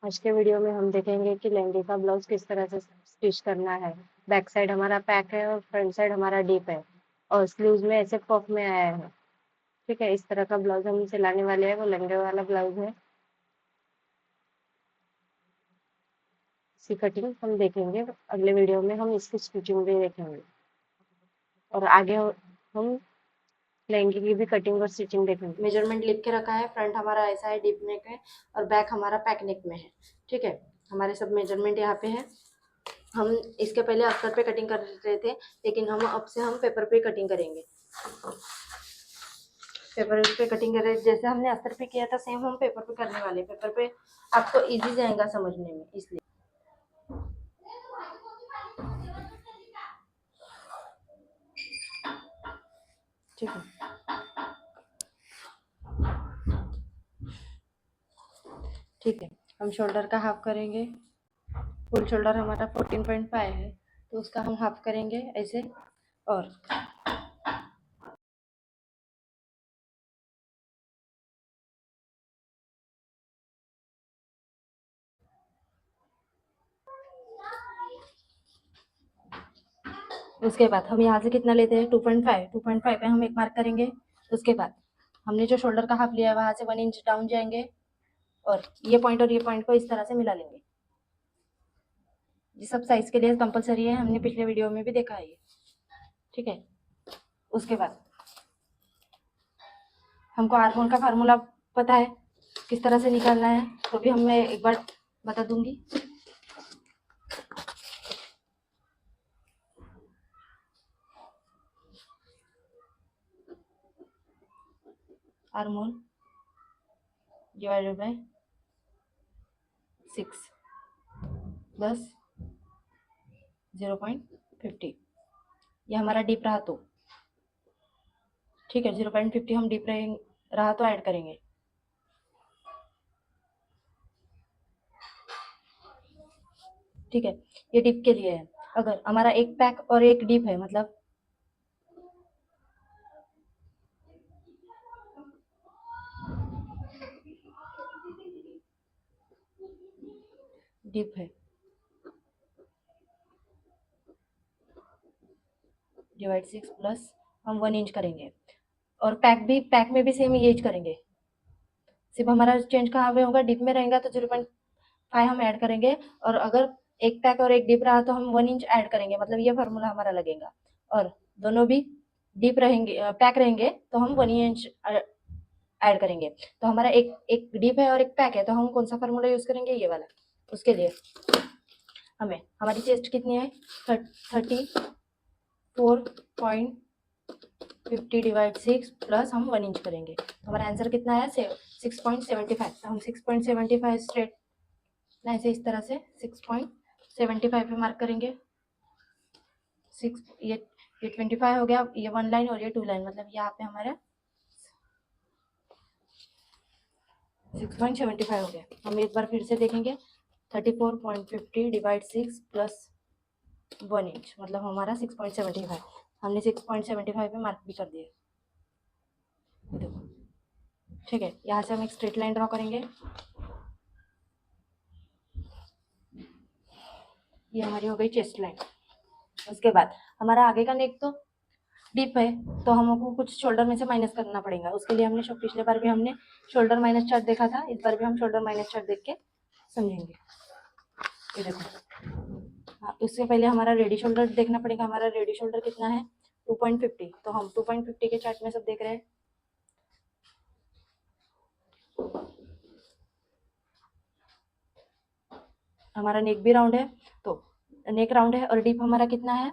आज के वीडियो में हम देखेंगे कि लहंगे का ब्लाउज किस तरह से स्टिच करना है। बैक साइड हमारा पैक है और फ्रंट साइड हमारा डीप है और स्लीव्स में ऐसे पफ में आया है। ठीक है, इस तरह का ब्लाउज हम सिलाने वाले हैं, वो लहंगे वाला ब्लाउज है। इसकी कटिंग हम देखेंगे, अगले वीडियो में हम इसकी स्टिचिंग भी देखेंगे और आगे हम लहंगे की भी कटिंग और स्टिचिंग देखेंगे। मेजरमेंट लिख के रखा है। फ्रंट हमारा ऐसा है, डीप नेक है, और बैक हमारा पैक नेक में है। ठीक है, हमारे सब मेजरमेंट यहाँ पे है। हम इसके पहले अस्तर पे कटिंग कर रहे थे, लेकिन अब से हम पेपर पे कटिंग करेंगे। पेपर पे कटिंग कर रहे, जैसे हमने अस्तर पे किया था सेम हम पेपर पे करने वाले। पेपर पे आपको इजी जाएगा समझने में, इसलिए। ठीक है, ठीक है, हम शोल्डर का हाफ करेंगे। फुल शोल्डर हमारा 14.5 है, तो उसका हम हाफ करेंगे ऐसे। और उसके बाद हम यहाँ से कितना लेते हैं, 2.5। 2.5 पे हम एक मार्क करेंगे। उसके बाद हमने जो शोल्डर का हाफ लिया है वहां से 1 इंच डाउन जाएंगे और ये पॉइंट को इस तरह से मिला लेंगे। ये सब साइज के लिए कंपलसरी है, हमने पिछले वीडियो में भी देखा है ये। ठीक है, उसके बाद हमको आर्मोल का फार्मूला पता है किस तरह से निकालना है, तो भी मैं एक बार बता दूंगी। आर्मोल डिवाइडेड बाय 6 प्लस 0.50, ये हमारा डीप रहा तो। ठीक है, 0.50 हम डीप रहा तो ऐड करेंगे। ठीक है, ये डीप के लिए है। अगर हमारा एक पैक और एक डीप है, मतलब डीप है डिवाइड 6 प्लस हम 1 इंच करेंगे, और पैक में भी सेम एज करेंगे। सिर्फ हमारा चेंज कहाँ पे होगा, डीप में रहेगा तो 0.5 हम ऐड करेंगे, और अगर एक पैक और एक डीप रहा तो हम 1 इंच ऐड करेंगे, मतलब ये फार्मूला हमारा लगेगा। और दोनों भी डीप रहेंगे, पैक रहेंगे तो हम 1 इंच ऐड करेंगे। तो हमारा एक एक डीप है और एक पैक है, तो हम कौन सा फार्मूला यूज करेंगे, ये वाला। उसके लिए हमें हमारी चेस्ट कितनी है, 34.50 डिवाइड 6 प्लस हम 1 इंच करेंगे, तो हमारा आंसर कितना है, 6.75। तो हम 6.75 स्ट्रेट लाइन से इस तरह से 6.75 पे मार्क करेंगे। 6 ये 25 हो गया, ये 1 लाइन और ये 2 लाइन, मतलब यहाँ पे हमारा 6.75 हो गया। हम एक बार फिर से देखेंगे, 34.50 डिवाइड 6 प्लस 1 इंच, मतलब हमारा 6.75। हमने 6.75 पे मार्क भी कर दिया। देखो, ठीक है, यहाँ से हम एक स्ट्रेट लाइन ड्रॉ करेंगे। ये हमारी हो गई चेस्ट लाइन। उसके बाद हमारा आगे का नेक तो डीप है, तो हमको कुछ शोल्डर में से माइनस करना पड़ेगा। उसके लिए हमने पिछले बार भी हमने शोल्डर माइनस चार्ट देखा था, इस बार भी हम शोल्डर माइनस चार्ट देख के समझेंगे। ये देखो, हाँ, उससे पहले हमारा रेडी शोल्डर देखना पड़ेगा। हमारा रेडी शोल्डर कितना है, 2.50। तो हम 2.50 के चार्ट में सब देख रहे हैं। हमारा नेक भी राउंड है, तो नेक राउंड है और डीप हमारा कितना है,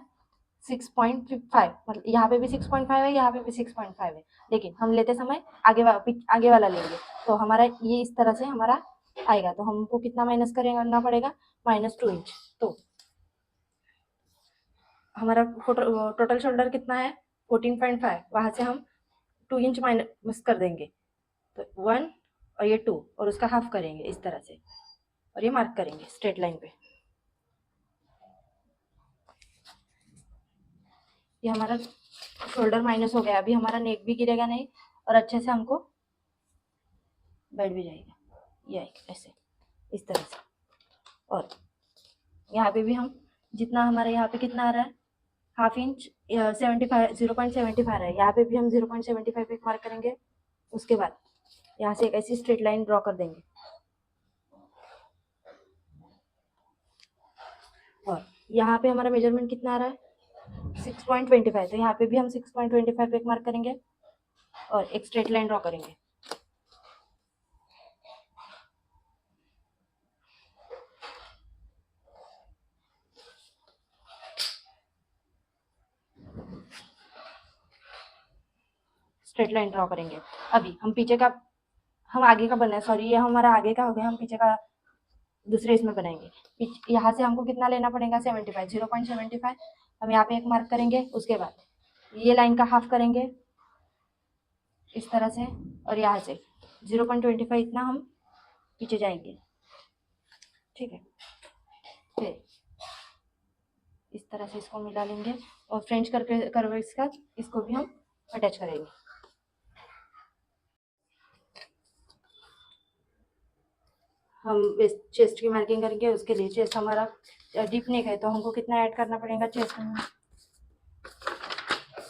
6.5। मतलब यहाँ पे भी 6.5 है, यहाँ पे भी 6.5 है, लेकिन हम लेते समय आगे वाला लेंगे, तो हमारा ये इस तरह से हमारा आएगा। तो हमको कितना माइनस करना पड़ेगा, -2 इंच। तो हमारा टोटल शोल्डर कितना है, 14.5। वहां से हम 2 इंच माइनस कर देंगे, तो 1 और ये 2 और उसका हाफ करेंगे इस तरह से, और ये मार्क करेंगे स्ट्रेट लाइन पे। ये हमारा शोल्डर माइनस हो गया। अभी हमारा नेक भी गिरेगा नहीं और अच्छे से हमको बैठ भी जाएगा, ये ऐसे इस तरह से। और यहाँ पे भी हम जितना हमारे यहाँ पे कितना आ रहा है, हाफ इंच 75 0.75 है, यहाँ पे भी हम 0.75 एक मार्क करेंगे। उसके बाद यहाँ से एक ऐसी स्ट्रेट लाइन ड्रॉ कर देंगे और यहाँ पे हमारा मेजरमेंट कितना आ रहा है 6.25, तो यहाँ पे भी हम 6.25 एक मार्क करेंगे और एक स्ट्रेट लाइन ड्रॉ करेंगे। स्ट्रेट लाइन ड्रॉ करेंगे। अभी हम पीछे का, हम आगे का बनना है, सॉरी ये हमारा आगे का हो गया, हम पीछे का दूसरे इसमें बनाएंगे। यहाँ से हमको कितना लेना पड़ेगा 75, 0.75 हम यहाँ पे एक मार्क करेंगे। उसके बाद ये लाइन का हाफ करेंगे इस तरह से और यहाँ से 0.25 इतना हम पीछे जाएंगे, ठीक है। फिर इस तरह से इसको मिला लेंगे और फ्रेंच कर्व इसका, इसको भी हम अटैच करेंगे। हम चेस्ट की मार्किंग करेंगे, उसके लिए चेस्ट हमारा डीप नेक है तो हमको कितना ऐड करना पड़ेगा चेस्ट में,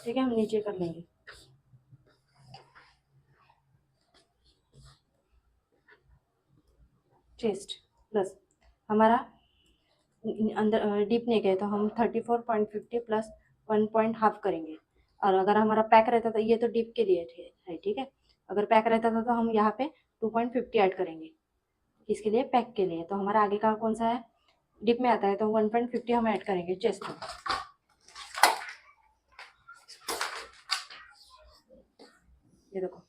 ठीक है। हम नीचे कर लेंगे चेस्ट प्लस हमारा अंदर डीप नेक है तो हम 34.50 प्लस 1.5 करेंगे। और अगर हमारा पैक रहता तो ये तो डीप के लिए है, ठीक है। अगर पैक रहता था तो हम यहाँ पे 2.50 ऐड करेंगे इसके लिए, पैक के लिए। तो हमारा आगे का कौन सा है, डिप में आता है तो 1.50 हम ऐड करेंगे चेस्ट में। ये देखो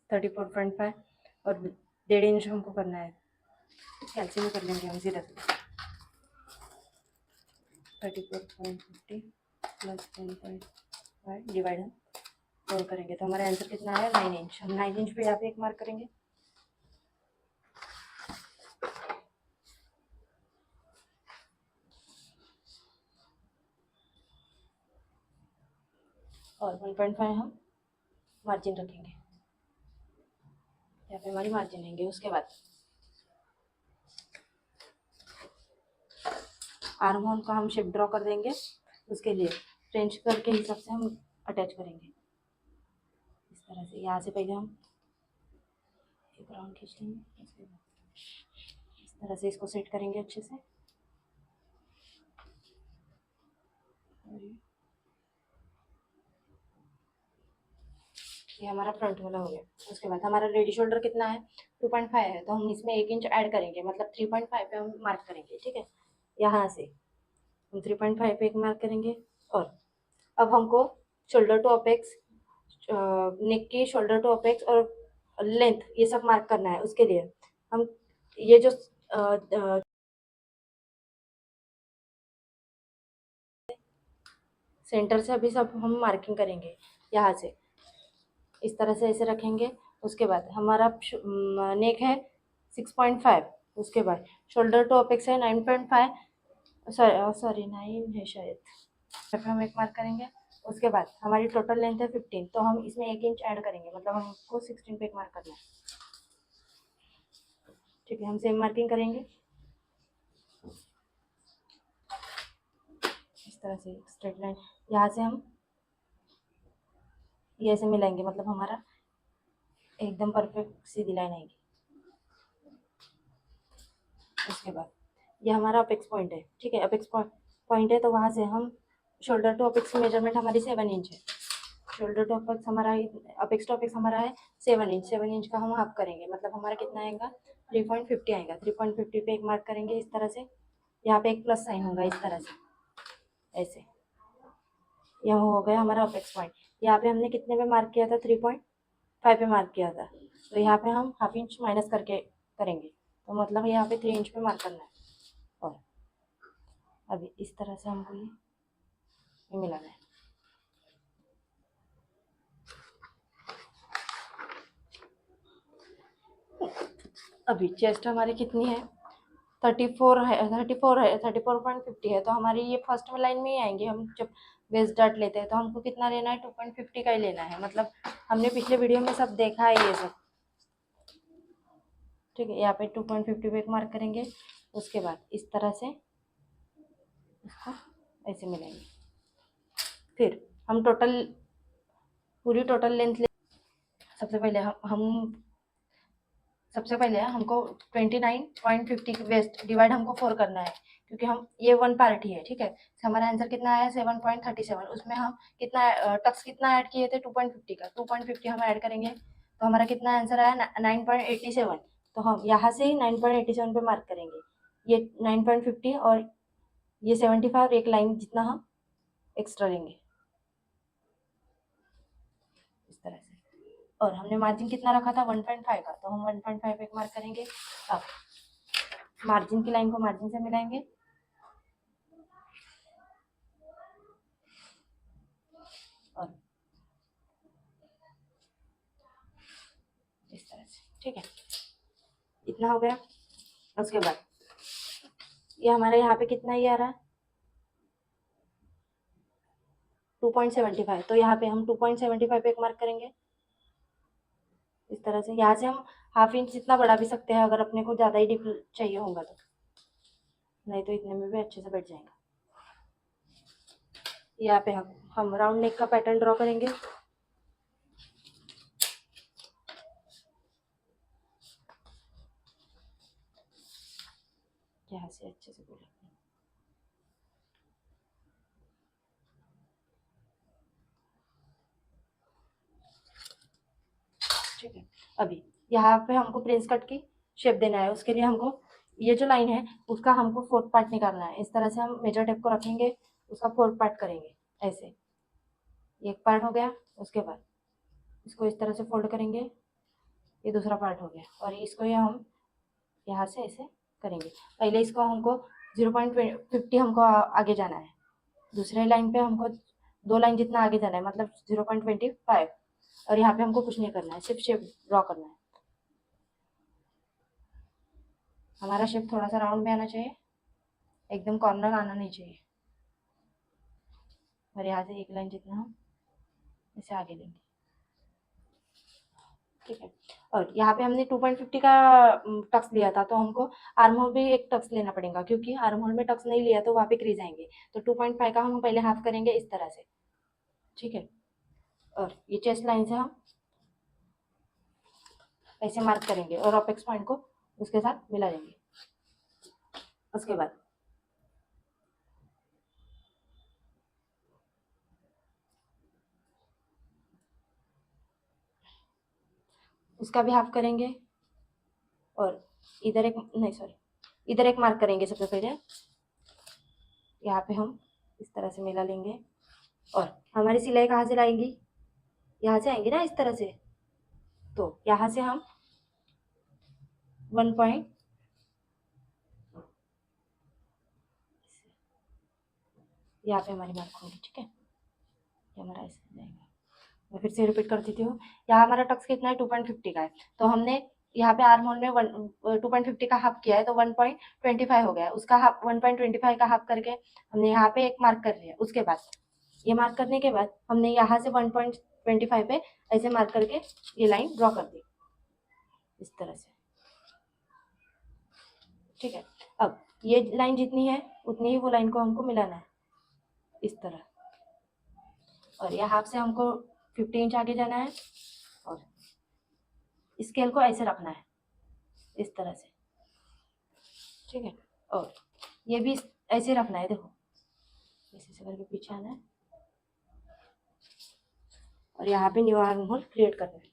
34.5 और 1.5 इंच हमको करना है, कैलसी में कर लेंगे हम सीधा सीधा। 34.50 प्लस 1.5 डिवाइड हम 4 करेंगे तो हमारा आंसर कितना है 9 इंच। हम 9 इंच पे यहाँ पे एक मार्क करेंगे और 1.5 हम मार्जिन रखेंगे, यहाँ पे हमारी मार्जिन लेंगे। उसके बाद आर्म होल का हम शेप ड्रॉ कर देंगे, उसके लिए फ्रेंच कर्व के हिसाब से हम अटैच करेंगे इस तरह से। यहाँ से पहले हम एक राउंड खींच लेंगे, उसके बाद इस तरह से इसको सेट करेंगे अच्छे से। ये हमारा फ्रंट वाला हो गया। उसके बाद हमारा रेडी शोल्डर कितना है 2.5 है तो हम इसमें 1 इंच ऐड करेंगे, मतलब 3.5 पे हम मार्क करेंगे, ठीक है। यहाँ से हम 3.5 पे एक मार्क करेंगे और अब हमको शोल्डर टू अपेक्स, नेक की शोल्डर टू अपेक्स और लेंथ ये सब मार्क करना है। उसके लिए हम ये जो सेंटर से अभी सब हम मार्किंग करेंगे, यहाँ से इस तरह से ऐसे रखेंगे। उसके बाद हमारा नेक है 6.5, उसके बाद शोल्डर टू अपेक्स है 9.5, सॉरी 9 है शायद, हम एक मार्क करेंगे। उसके बाद हमारी टोटल लेंथ है 15 तो हम इसमें 1 इंच ऐड करेंगे, मतलब हमको 16 पे एक मार्क करना है, ठीक है। हम सेम मार्किंग करेंगे इस तरह से स्ट्रेट लाइन, यहाँ से हम ये ऐसे मिलाएंगे, मतलब हमारा एकदम परफेक्ट सीधी लाइन आएगी। उसके बाद ये हमारा अपेक्स पॉइंट है, ठीक है। अपेक्स पॉइंट है तो वहाँ से हम शोल्डर टू अपेक्स की मेजरमेंट हमारी 7 इंच है। शोल्डर टू अपेक्स हमारा, अपेक्स टू अपेक्स हमारा है 7 इंच। 7 इंच का हम हाफ करेंगे, मतलब हमारा कितना आएगा 3.50 आएगा। 3.50 पे एक मार्क करेंगे इस तरह से। यहाँ पे एक प्लस साइन होगा इस तरह से ऐसे। यह हो गया हमारा अपेक्स पॉइंट। यहाँ पे हमने कितने पे मार्क किया था 3.5 पे मार्क किया था, तो यहाँ पे हम हाफ इंच माइनस करके करेंगे, तो मतलब यहाँ पे 3 इंच पे मार्क करना है। और अभी इस तरह से हमको ये मिलाना है। अभी चेस्ट हमारी कितनी है 34 है, 34.50 है तो हमारी ये फर्स्ट में लाइन में ही आएंगे। हम जब वेस्ट डार्ट लेते हैं तो हमको कितना लेना है 2.50 का ही लेना है, मतलब हमने पिछले वीडियो में सब देखा है ये सब, ठीक है। यहाँ पे 2.50 पे एक मार्क करेंगे। उसके बाद इस तरह से इसको ऐसे मिलाएंगे। फिर हम पूरी टोटल लेंथ सबसे पहले हमको 29.50 वेस्ट डिवाइड हमको 4 करना है, क्योंकि हम ये 1 पार्ट ही है। ठीक है। हमारा आंसर कितना आया 7.37। उसमें हम कितना टक्स कितना ऐड किए थे 2.50 का, 2.50 हम ऐड करेंगे तो हमारा कितना आंसर आया 9.87। तो हम यहाँ से 9.87 पे मार्क करेंगे। ये 9.50 और ये 75 एक लाइन जितना हम एक्स्ट्रा लेंगे इस तरह से। और हमने मार्जिन कितना रखा था 1.5 का, तो हम 1.5 एक मार्क करेंगे। अब मार्जिन की लाइन को मार्जिन से मिलाएंगे और इस तरह से। ठीक है, इतना हो गया। उसके बाद ये हमारे यहाँ पे कितना ही आ रहा है 2.75। तो यहाँ पे हम 2.75 पे एक मार्क करेंगे इस तरह से। यहाँ से हम हाफ इंच जितना बढ़ा भी सकते हैं अगर अपने को ज़्यादा ही डीप चाहिए होगा तो, नहीं तो इतने में भी अच्छे से बैठ जाएगा। यहाँ पे हम राउंड नेक का पैटर्न ड्रॉ करेंगे। यहाँ से अच्छे से बोलेंगे। ठीक है। अभी यहाँ पे हमको प्रिंस कट की शेप देना है। उसके लिए हमको ये जो लाइन है उसका हमको 4th पार्ट निकालना है। इस तरह से हम मेजर टेप को रखेंगे, उसका 4th पार्ट करेंगे ऐसे। एक पार्ट हो गया। उसके बाद इसको इस तरह से फोल्ड करेंगे, ये दूसरा पार्ट हो गया। और इसको हम यहाँ से ऐसे करेंगे। पहले इसको हमको 0.50 हमको आगे जाना है। दूसरे लाइन पे हमको 2 लाइन जितना आगे जाना है, मतलब 0.25। और यहाँ पे हमको कुछ नहीं करना है, सिर्फ शेप ड्रॉ करना है। हमारा शेप थोड़ा सा राउंड में आना चाहिए, एकदम कॉर्नर आना नहीं चाहिए। और यहाँ से एक लाइन जितना हम इसे आगे लेंगे। ठीक है। और यहाँ पे हमने 2.50 का टक्स लिया था, तो हमको आर्म होल भी एक टक्स लेना पड़ेगा, क्योंकि आर्म होल में टक्स नहीं लिया तो वहाँ पे क्रीज आएंगे। तो 2.5 का हम पहले हाफ करेंगे इस तरह से। ठीक है। और ये चेस्ट लाइन से हम ऐसे मार्क करेंगे और अपेक्स पॉइंट को उसके साथ मिला देंगे। उसके बाद उसका भी हाफ करेंगे और इधर एक नहीं सॉरी इधर एक मार्क करेंगे सबसे पहले। यहाँ पे हम इस तरह से मिला लेंगे। और हमारी सिलाई कहाँ से लाएंगी, यहाँ से आएंगी ना इस तरह से। तो यहाँ से हम 1 पॉइंट यहाँ पे हमारी मार्क होगी। ठीक है, ये हमारा ऐसे जाएगा। मैं फिर से रिपीट कर देती हूँ। यहाँ हमारा टक्स कितना है 2.50 का है, तो हमने यहाँ पे आर्म होल में 2.50 का हाफ किया है, तो 1.25 हो गया। उसका हाफ 1.25 का हाफ करके हमने यहाँ पे एक मार्क कर लिया। उसके बाद ये मार्क करने के बाद हमने यहाँ से 1.25 पे ऐसे मार्क करके ये लाइन ड्रॉ कर दी इस तरह से। ठीक है। अब ये लाइन जितनी है उतनी ही वो लाइन को हमको मिलाना है इस तरह। और ये हाफ से हमको 50 इंच आगे जाना है और स्केल को ऐसे रखना है इस तरह से। ठीक है। और ये भी ऐसे रखना है, देखो ऐसे से करके पीछे आना है और यहाँ पे न्यू आर्म होल क्रिएट करना है।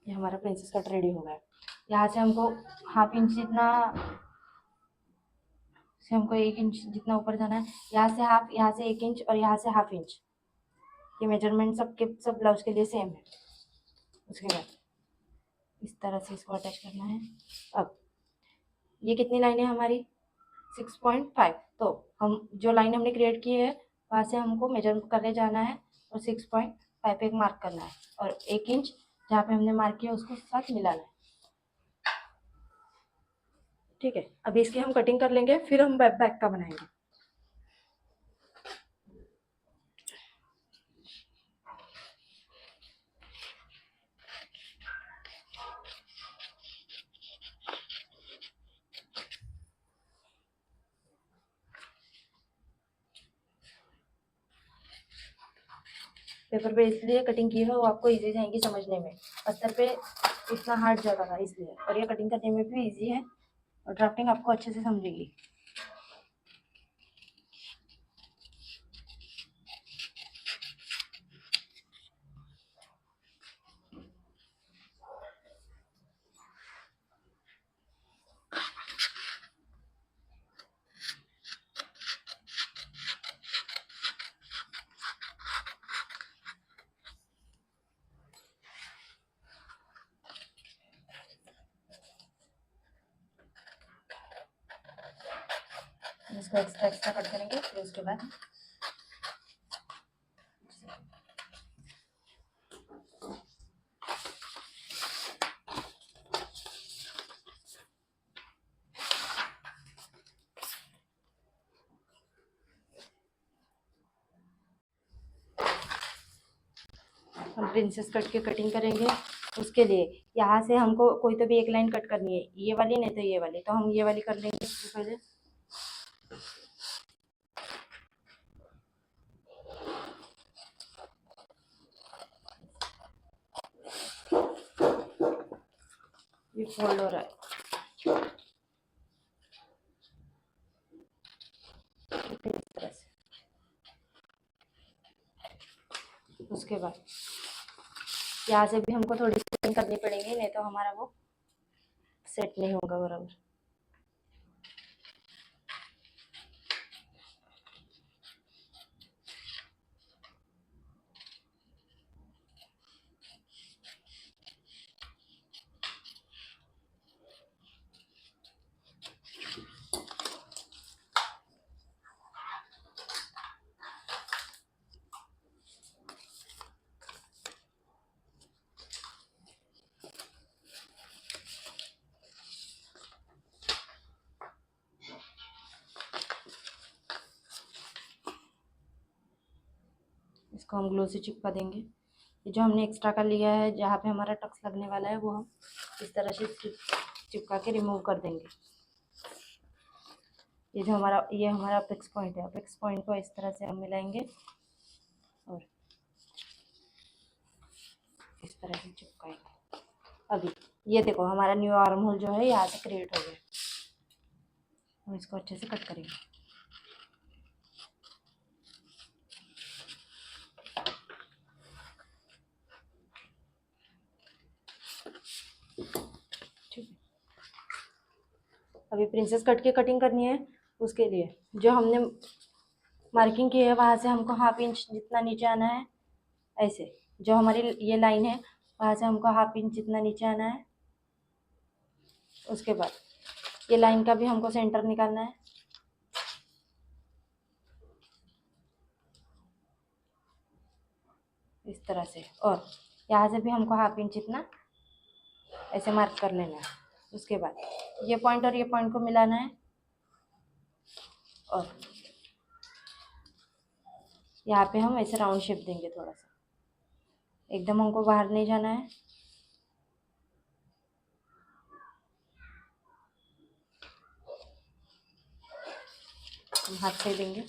ये हमारा प्रिंसेस कट रेडी हो गया। यहाँ से हमको हाफ इंच जितना से हमको 1 इंच जितना ऊपर जाना है। यहाँ से हाफ, यहाँ से 1 इंच और यहाँ से हाफ इंच। ये मेजरमेंट सबके सब ब्लाउज के लिए सेम है। उसके बाद इस तरह से इसको अटैच करना है। अब ये कितनी लाइनें हमारी 6.5। तो हम जो लाइन हमने क्रिएट की है वहाँ से हमको मेजर करने जाना है और 6.5 पे एक मार्क करना है और 1 इंच जहाँ पे हमने मार्क किया उसको साथ मिलाना है। ठीक है, अभी इसकी हम कटिंग कर लेंगे, फिर हम बैक का बनाएंगे। पेपर पे इसलिए कटिंग की है, वो आपको इजी जाएंगी समझने में। अस्तर पे इतना हार्ड जगह था इसलिए, और ये कटिंग करने में भी इजी है, और ड्राफ्टिंग आपको अच्छे से समझेगी। इसको एक्स्ट्रा एक्स्ट्रा कट करेंगे, फिर उसके बाद हम प्रिंसेस कट की कटिंग करेंगे। उसके लिए यहाँ से हमको कोई तो भी एक लाइन कट करनी है, ये वाली नहीं तो ये वाली, तो हम ये वाली कर लेंगे सबसे पहले। ये फोल्ड हो रहा है, इस तरह से। उसके बाद यहाँ से भी हमको थोड़ी सी करनी पड़ेगी, नहीं तो हमारा वो सेट नहीं होगा बराबर। इसको हम ग्लू से चिपका देंगे। ये जो हमने एक्स्ट्रा का लिया है, जहाँ पे हमारा टक्स लगने वाला है, वो हम इस तरह से चिपका के रिमूव कर देंगे। ये हमारा अपेक्स पॉइंट है, अपेक्स पॉइंट को इस तरह से हम मिलाएंगे और इस तरह से चिपकाएंगे। अभी ये देखो, हमारा न्यू आर्म होल जो है यहाँ से क्रिएट हो गया। हम इसको अच्छे से कट करेंगे। ठीक है, अभी प्रिंसेस कट की कटिंग करनी है। उसके लिए जो हमने मार्किंग की है, वहाँ से हमको 1/2 इंच जितना नीचे आना है। ऐसे जो हमारी ये लाइन है, वहाँ से हमको 1/2 इंच जितना नीचे आना है। उसके बाद ये लाइन का भी हमको सेंटर निकालना है, इस तरह से। और यहाँ से भी हमको 1/2 इंच इतना ऐसे मार्क कर लेना है। उसके बाद ये पॉइंट और ये पॉइंट को मिलाना है, और यहाँ पे हम ऐसे राउंड शेप देंगे थोड़ा सा। एकदम हमको बाहर नहीं जाना है। हम हाथ से देंगे।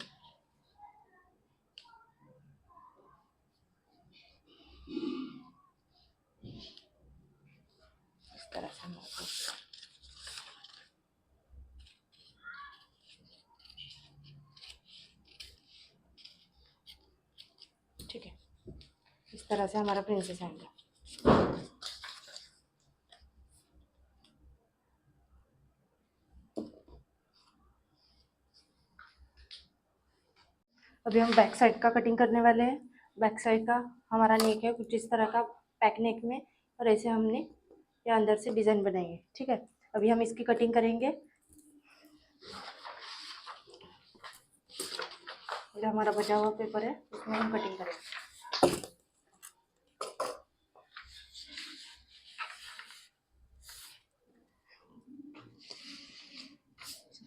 इस तरह से हम ठीक है, इस तरह से हमारा प्रिंसेस आएगा। अभी हम बैक साइड का कटिंग करने वाले हैं। बैक साइड का हमारा नेक है कुछ इस तरह का, पैक नेक में, और ऐसे हमने ये अंदर से डिज़ाइन बनाएंगे। ठीक है, अभी हम इसकी कटिंग करेंगे। ये हमारा बचा हुआ पेपर है, इसमें हम कटिंग करेंगे।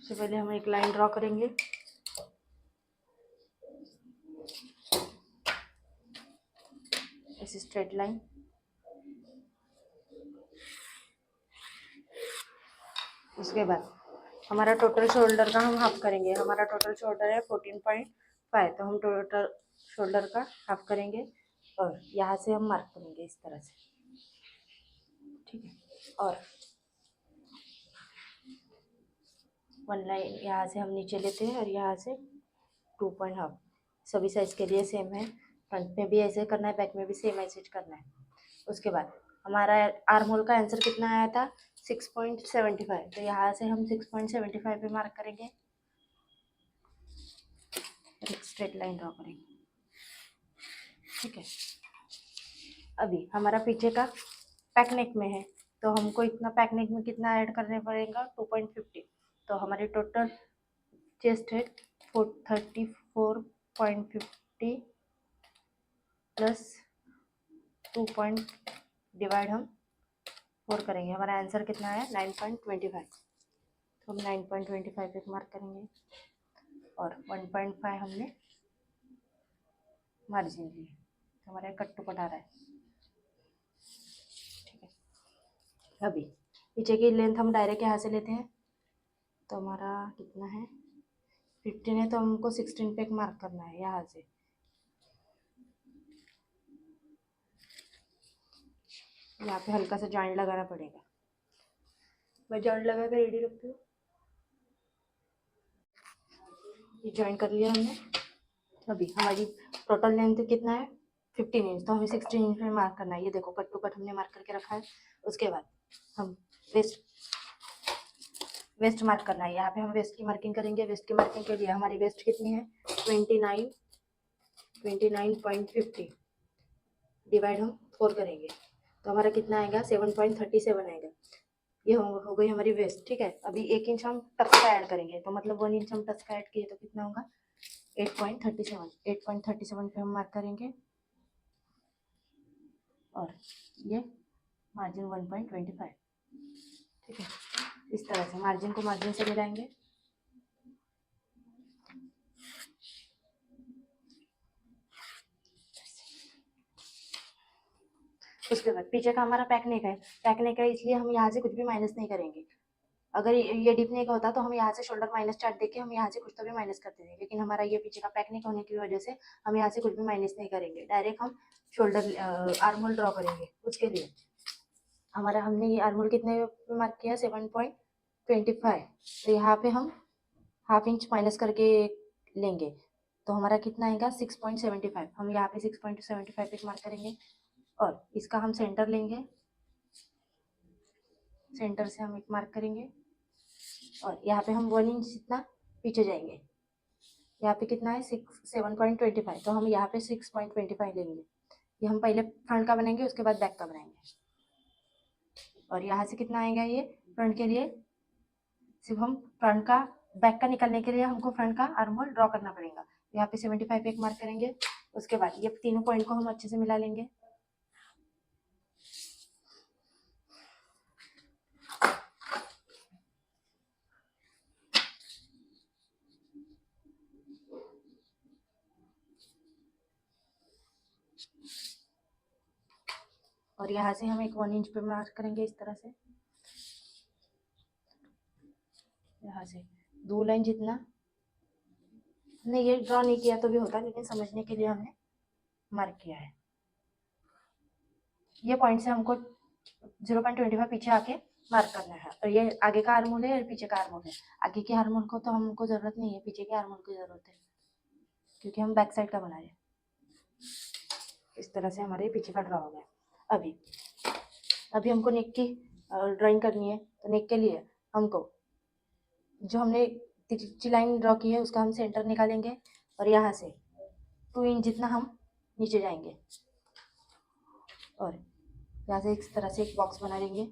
सबसे पहले हम एक लाइन ड्रॉ करेंगे। ऐसी स्ट्रेट लाइन। उसके बाद हमारा टोटल शोल्डर का हम हाफ करेंगे। हमारा टोटल शोल्डर है 14.5, तो हम टोटल शोल्डर का हाफ करेंगे और यहाँ से हम मार्क करेंगे इस तरह से, ठीक है। और 1 लाइन यहाँ से हम नीचे लेते हैं और यहाँ से 2.5। सभी साइज के लिए सेम है। फ्रंट में भी ऐसे करना है, बैक में भी सेम ऐसे करना है। उसके बाद हमारा आर्म होल का आंसर कितना आया था 6.75, तो यहाँ से हम 6.75 पे मार्क करेंगे और एक स्ट्रेट लाइन ड्रॉ करेंगे, ठीक है। अभी हमारा पीछे का पैक नेक में है, तो हमको इतना पैक नेक में कितना ऐड करने पड़ेगा 2.50, तो हमारी टोटल चेस्ट है 34.50 प्लस 2 पॉइंट डिवाइड हम 4 करेंगे। हमारा आंसर कितना है 9.25, तो हम 9.25 पे मार्क करेंगे और 1.5 हमने मार्जिन लिए, तो हमारा कट टू कट आ रहा है, ठीक है। अभी पीछे की लेंथ हम डायरेक्ट यहाँ से लेते हैं, तो हमारा कितना है 15 है, तो हमको 16 पे मार्क करना है। यहाँ से यहाँ पे हल्का सा जॉइंट लगाना पड़ेगा। मैं जॉइंट लगा कर रेडी रखती हूँ। ये जॉइंट कर लिया हमने। अभी हमारी टोटल लेंथ कितना है 15 इंच, तो हमें 16 इंच में मार्क करना है। ये देखो कट टू कट हमने मार्क करके रखा है। उसके बाद हम वेस्ट मार्क करना है। यहाँ पे हम वेस्ट की मार्किंग करेंगे। वेस्ट की मार्किंग के लिए हमारी वेस्ट कितनी है 29.50 डिवाइड हम 4 करेंगे, तो हमारा कितना आएगा 7.37 आएगा। ये हो गई हमारी वेस्ट, ठीक है। अभी 1 इंच हम टक्स का ऐड करेंगे, तो मतलब 1 इंच हम टक्स का ऐड किए तो कितना होगा 8.37 पे हम मार्क करेंगे और ये मार्जिन 1.25, ठीक है। इस तरह से मार्जिन को मार्जिन से मिलाएंगे। उसके बाद पीछे का हमारा पैक नेक है। पैक नेक है इसलिए हम यहाँ से कुछ भी माइनस नहीं करेंगे। अगर ये डीप नेक होता तो हम यहाँ से शोल्डर माइनस चार्ट देके हम यहाँ से कुछ तो भी माइनस करते थे, लेकिन हमारा ये पीछे का पैक नेक होने की वजह से हम यहाँ से कुछ भी माइनस नहीं करेंगे। डायरेक्ट हम शोल्डर आर्म होल ड्रॉ करेंगे। उसके लिए हमारा हमने ये आर्म होल कितने मार्क किया 7.25, तो यहाँ पे हम हाफ इंच माइनस करके लेंगे, तो हमारा कितना आएगा 6.75। हम यहाँ पे 6.75 पे मार्क करेंगे और इसका हम सेंटर लेंगे। सेंटर से हम एक मार्क करेंगे और यहाँ पे हम 1 इंच जितना पीछे जाएंगे। यहाँ पे कितना है 7.25, तो हम यहाँ पे 6.25 लेंगे। ये हम पहले फ्रंट का बनाएंगे, उसके बाद बैक का बनाएंगे। और यहाँ से कितना आएगा ये फ्रंट के लिए, सिर्फ हम फ्रंट का बैक का निकालने के लिए हमको फ्रंट का आर्म होल ड्रॉ करना पड़ेगा। यहाँ पे 75 पे एक मार्क करेंगे। उसके बाद ये तीनों पॉइंट को हम अच्छे से मिला लेंगे। और यहाँ से हम एक 1 इंच पे मार्क करेंगे इस तरह से। यहाँ से 2 लाइन जितना हमने ये ड्रॉ नहीं किया तो भी होता, लेकिन समझने के लिए हमने मार्क किया है। ये पॉइंट से हमको 0.25 पीछे आके मार्क करना है। और ये आगे का आर्म होल है और पीछे का आर्म होल है। आगे के आर्म होल को तो हमको जरूरत नहीं है, पीछे के आर्म होल की जरूरत है, क्योंकि हम बैक साइड का बना रहे हैं। इस तरह से हमारे पीछे का ड्रॉ हो गया। अभी हमको नेक की ड्राइंग करनी है, तो नेक के लिए हमको जो हमने तिरछी लाइन ड्रॉ की है उसका हम सेंटर निकालेंगे और यहाँ से 2 इंच जितना हम नीचे जाएंगे और यहाँ से इस तरह से एक बॉक्स बना लेंगे।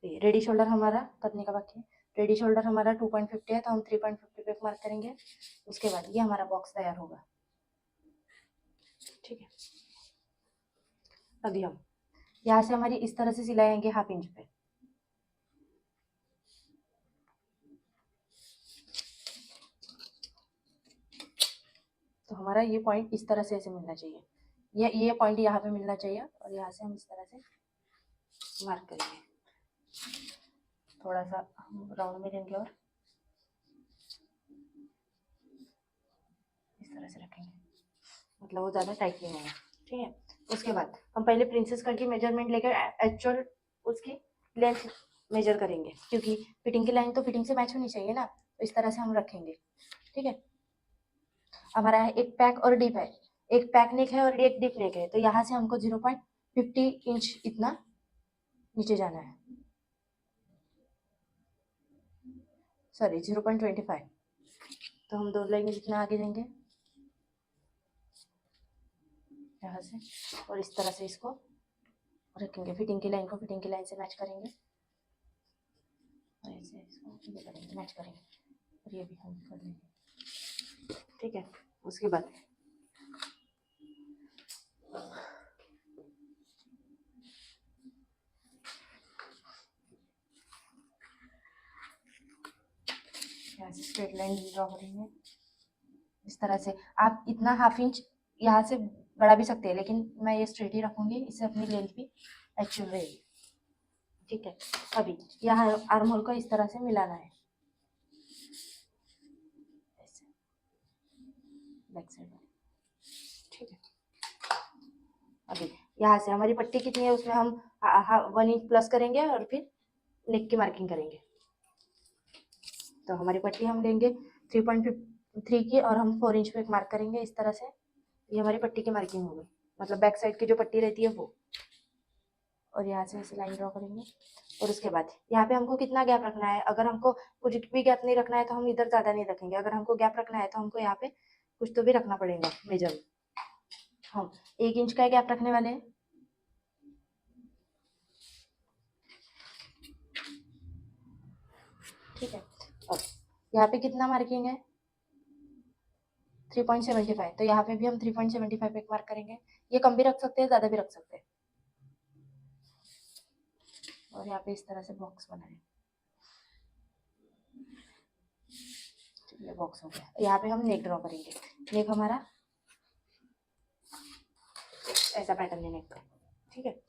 रेडी शोल्डर हमारा करने का बाकी है। रेडी शोल्डर हमारा 2.50 है, तो हम 3.50 पे मार्क करेंगे। उसके बाद ये हमारा बॉक्स तैयार होगा, ठीक है। अभी हम यहाँ से हमारी इस तरह से सिलाई आएंगे हाफ इंच पे। हमारा ये पॉइंट इस तरह से ऐसे मिलना चाहिए, ये पॉइंट यहाँ पे मिलना चाहिए, और यहाँ से हम इस तरह से मार्क करेंगे। थोड़ा सा हम राउंड में लेंगे और इस तरह से रखेंगे, मतलब वो ज़्यादा टाइट नहीं होगा। ठीक है, उसके बाद हम पहले प्रिंसेस कट की मेजरमेंट लेकर एक्चुअल उसकी लेंथ मेजर करेंगे, क्योंकि फिटिंग की लाइन तो फिटिंग से मैच होनी चाहिए ना, तो इस तरह से हम रखेंगे। ठीक है, हमारा है एक पैक और डीप है, एक पैक नेक है और एक डीप नेक है, तो यहाँ से हमको 0.50 इंच इतना नीचे जाना है, सॉरी 0.25। तो हम 2 लाइन जितना आगे जाएंगे यहाँ से, और इस तरह से इसको रखेंगे, फिटिंग की लाइन को फिटिंग की लाइन से मैच करेंगे, और ऐसे इसको ये करेंगे, मैच करेंगे, और ये भी हम कर लेंगे। ठीक है, उसके बाद यहाँ से स्ट्रेट लाइन ड्रॉ करेंगे इस तरह से। आप इतना हाफ इंच यहाँ से बढ़ा भी सकते हैं, लेकिन मैं ये स्ट्रेट ही रखूंगी, इससे अपनी लेंथ भी एक्चुअल रहेगी। ठीक है, अभी यहाँ आर्म होल को इस तरह से मिलाना है, ऐसे बैक साइड में। ठीक है, अभी यहाँ से हमारी पट्टी कितनी है उसमें हम 1 इंच प्लस करेंगे और फिर नेक की मार्किंग करेंगे। तो हमारी पट्टी हम लेंगे 3.3 की, और हम 4 इंच पे एक मार्क करेंगे इस तरह से। ये हमारी पट्टी की मार्किंग हो गई, मतलब बैक साइड की जो पट्टी रहती है वो, और यहाँ से ऐसे लाइन ड्रॉ करेंगे। और उसके बाद यहाँ पे हमको कितना गैप रखना है, अगर हमको कुछ भी गैप नहीं रखना है तो हम इधर ज़्यादा नहीं रखेंगे, अगर हमको गैप रखना है तो हमको यहाँ पे कुछ तो भी रखना पड़ेगा मेजर। हम 1 इंच का गैप रखने वाले हैं। ठीक है, अब यहाँ पे कितना मार्किंग है 3.75, तो यहाँ पे भी हम 3.75 एक मार्क करेंगे। ये कम भी रख सकते हैं, ज़्यादा भी रख सकते हैं। और यहाँ पे इस तरह से बॉक्स बनाए, ये बॉक्स हो गया। यहाँ पे हम नेक ड्रॉ करेंगे, नेक हमारा ऐसा पैटर्न है नेक का। ठीक है,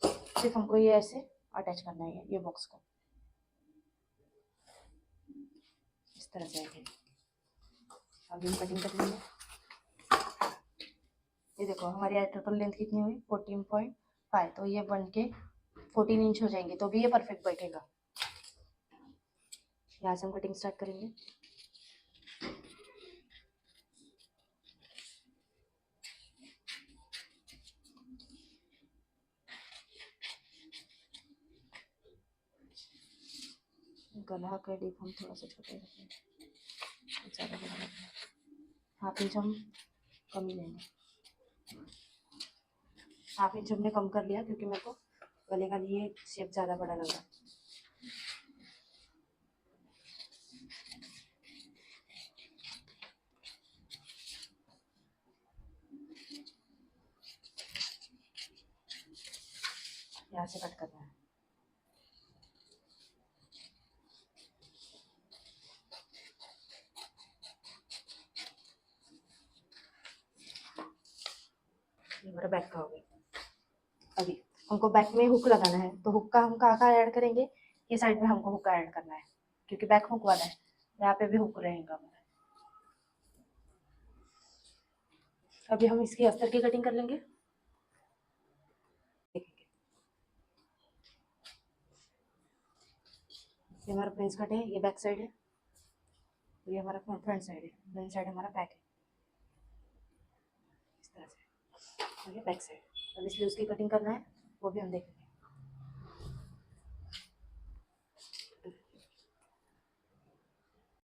सिर्फ हमको ये ऐसे अटैच करना है ये बॉक्स को इस तरह से आगे। अभी हम कटिंग कर लेंगे। ये देखो हमारी टोटल लेंथ कितनी हुई 14.5, तो ये बन के 14 इंच हो जाएंगे, तो भी ये परफेक्ट बैठेगा। यहाँ से हम कटिंग स्टार्ट करेंगे। गला का डीप हम थोड़ा सा छोटा रखेंगे, ज़्यादा बड़ा रखेंगे, हाफ इंच हम कम ही लेंगे। हाफ इंच हमने कम कर लिया क्योंकि मेरे को गले का लिए शेप ज़्यादा बड़ा लगा। यहाँ से कट करना है। ये हमारा बैक का हो गया। अभी हमको बैक में हुक लगाना है, तो हुक का हम कहाँ ऐड करेंगे, ये साइड में हमको हुक का ऐड करना है, क्योंकि बैक हुक वाला है, यहाँ पे भी हुक रहेगा हमारा। अभी हम इसकी अस्तर की कटिंग कर लेंगे। ये हमारा प्रिंस कट है, ये बैक साइड है, ये हमारा फ्रंट साइड है, फ्रंट साइड हमारा बैक है इस तरह से, और ये बैक साइड। अब इसलिए उसकी कटिंग करना है, वो भी हम देखेंगे।